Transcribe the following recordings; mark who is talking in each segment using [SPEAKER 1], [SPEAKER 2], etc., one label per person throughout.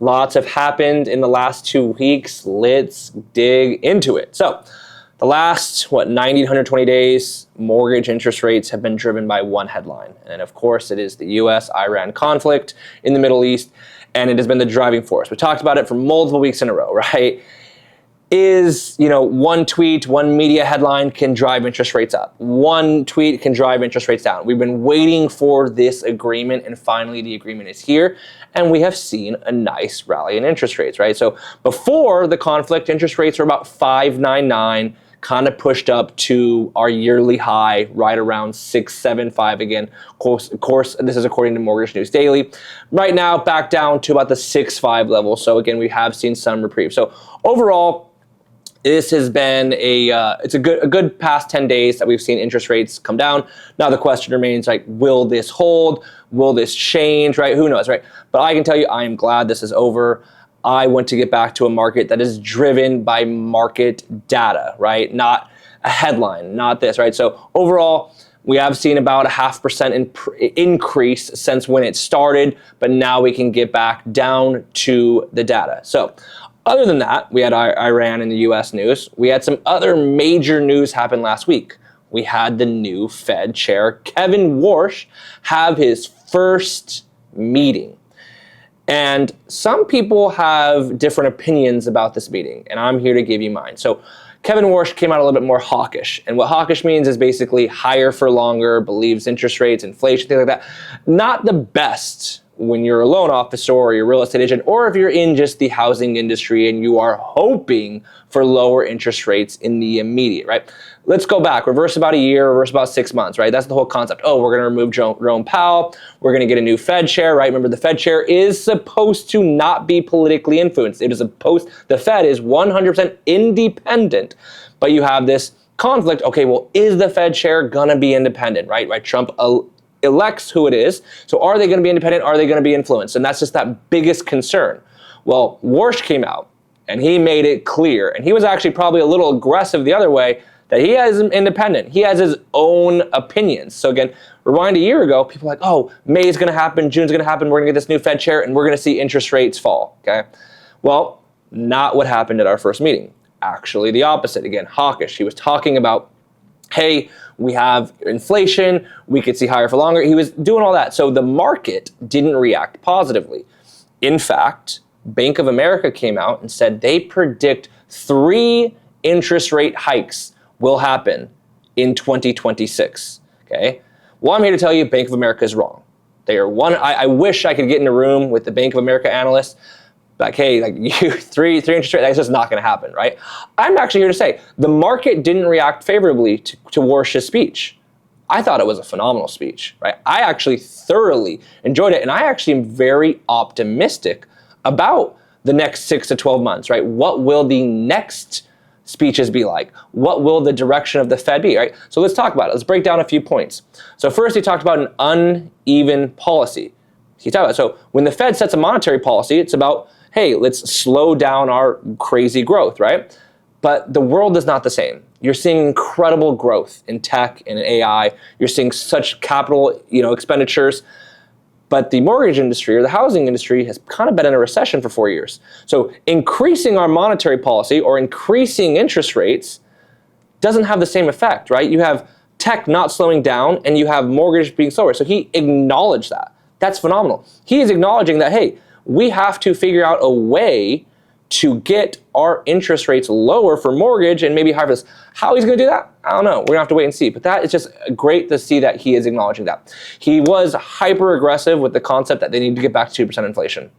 [SPEAKER 1] Lots have happened in the last 2 weeks. Let's dig into it. So the last, 90 to 120 days, mortgage interest rates have been driven by one headline. And of course, it is the US-Iran conflict in the Middle East, and it has been the driving force. We talked about it for multiple weeks in a row, right? One tweet, one media headline can drive interest rates up. One tweet can drive interest rates down. We've been waiting for this agreement, and finally the agreement is here, and we have seen a nice rally in interest rates, right? So before the conflict, interest rates were about 5.99, kind of pushed up to our yearly high right around 6.75 again. Of course, this is according to Mortgage News Daily. Right now, back down to about the 6.5 level. So again, we have seen some reprieve. So overall, this has been it's a good past 10 days that we've seen interest rates come down. Now the question remains, like, will this hold? Will this change, right? Who knows, right? But I can tell you, I am glad this is over. I want to get back to a market that is driven by market data, right? Not a headline, not this, right? So overall, we have seen about a 0.5% increase since when it started, but now we can get back down to the data. So other than that, we had Iran in the US news. We had some other major news happen last week. We had the new Fed chair, Kevin Warsh, have his first meeting. And some people have different opinions about this meeting, and I'm here to give you mine. So Kevin Warsh came out a little bit more hawkish. And what hawkish means is basically higher for longer, believes interest rates, inflation, things like that. Not the best when you're a loan officer or you're a real estate agent, or if you're in just the housing industry and you are hoping for lower interest rates in the immediate, right? Let's go back, reverse about a year, reverse about 6 months, right? That's the whole concept. Oh, we're gonna remove Jerome Powell. We're gonna get a new Fed chair, right? Remember, the Fed chair is supposed to not be politically influenced. The Fed is 100% independent, but you have this conflict. Okay, well, is the Fed chair gonna be independent, right? Trump elects who it is. So are they going to be independent? Are they going to be influenced? And that's just that biggest concern. Well, Warsh came out and he made it clear, and he was actually probably a little aggressive the other way, that he is independent. He has his own opinions. So again, rewind a year ago, people were like, oh, May is going to happen, June's going to happen, we're going to get this new Fed chair, and we're going to see interest rates fall, okay? Well, not what happened at our first meeting. Actually, the opposite. Again, hawkish. He was talking about, hey, we have inflation, we could see higher for longer. He was doing all that. So the market didn't react positively. In fact, Bank of America came out and said they predict 3 interest rate hikes will happen in 2026, okay? Well, I'm here to tell you Bank of America is wrong. They are I wish I could get in a room with the Bank of America analysts, like, hey, like, you three interest rate, that's just not going to happen, right? I'm actually here to say the market didn't react favorably to Warsh's speech. I thought it was a phenomenal speech, right? I actually thoroughly enjoyed it, and I actually am very optimistic about the next 6 to 12 months, right? What will the next speeches be like? What will the direction of the Fed be, right? So let's talk about it. Let's break down a few points. So first, he talked about an uneven policy. So when the Fed sets a monetary policy, it's about, hey, let's slow down our crazy growth, right? But the world is not the same. You're seeing incredible growth in tech and AI. You're seeing such capital, expenditures. But the mortgage industry or the housing industry has kind of been in a recession for 4 years. So increasing our monetary policy or increasing interest rates doesn't have the same effect, right? You have tech not slowing down and you have mortgage being slower. So he acknowledged that. That's phenomenal. He is acknowledging that, hey, we have to figure out a way to get our interest rates lower for mortgage and maybe higher for this. How he's going to do that? I don't know. We're going to have to wait and see. But that is just great to see that he is acknowledging that. He was hyper aggressive with the concept that they need to get back to 2% inflation.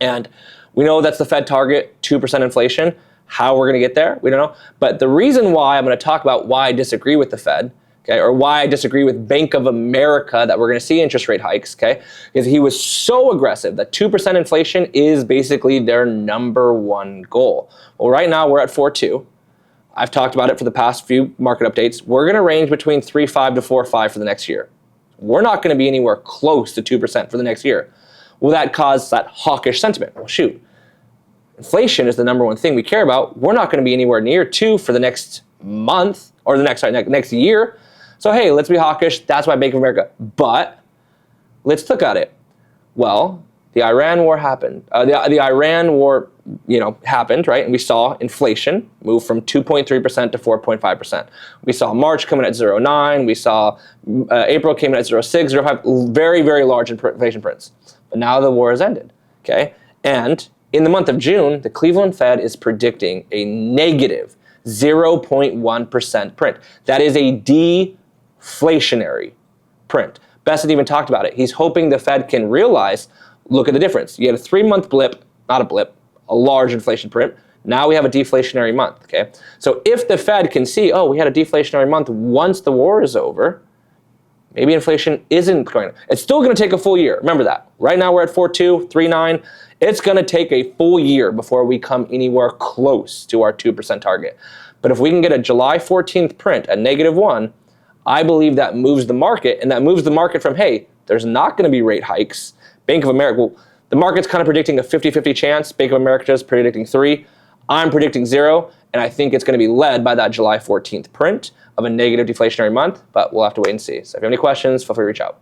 [SPEAKER 1] And we know that's the Fed target, 2% inflation. How we're going to get there, we don't know. But the reason why I'm going to talk about why I disagree with the Fed, okay, or why I disagree with Bank of America that we're going to see interest rate hikes, okay, is he was so aggressive that 2% inflation is basically their number one goal. Well, right now we're at 4.2. I've talked about it for the past few market updates. We're going to range between 3.5 to 4.5 for the next year. We're not going to be anywhere close to 2% for the next year. Will that cause that hawkish sentiment? Well, shoot. Inflation is the number one thing we care about. We're not going to be anywhere near 2 for the next month or the next year. So, hey, let's be hawkish. That's why Bank of America. But let's look at it. Well, the Iran war happened. The Iran war, happened, right? And we saw inflation move from 2.3% to 4.5%. We saw March coming at 0.9. We saw April came in at 0.6, 0.5. Very, very large inflation prints. But now the war has ended. Okay, and in the month of June, the Cleveland Fed is predicting a negative 0.1% print. That is a deflationary print. Bessent even talked about it. He's hoping the Fed can realize, look at the difference. You had a 3-month blip, not a blip, a large inflation print. Now we have a deflationary month, okay? So if the Fed can see, we had a deflationary month once the war is over, maybe inflation isn't going to. It's still going to take a full year. Remember that. Right now we're at 4.2, 3.9. It's going to take a full year before we come anywhere close to our 2% target. But if we can get a July 14th print at -1, I believe that moves the market, and that moves the market from, hey, there's not going to be rate hikes. Bank of America, the market's kind of predicting a 50-50 chance. Bank of America is predicting 3. I'm predicting 0, and I think it's going to be led by that July 14th print of a negative deflationary month, but we'll have to wait and see. So if you have any questions, feel free to reach out.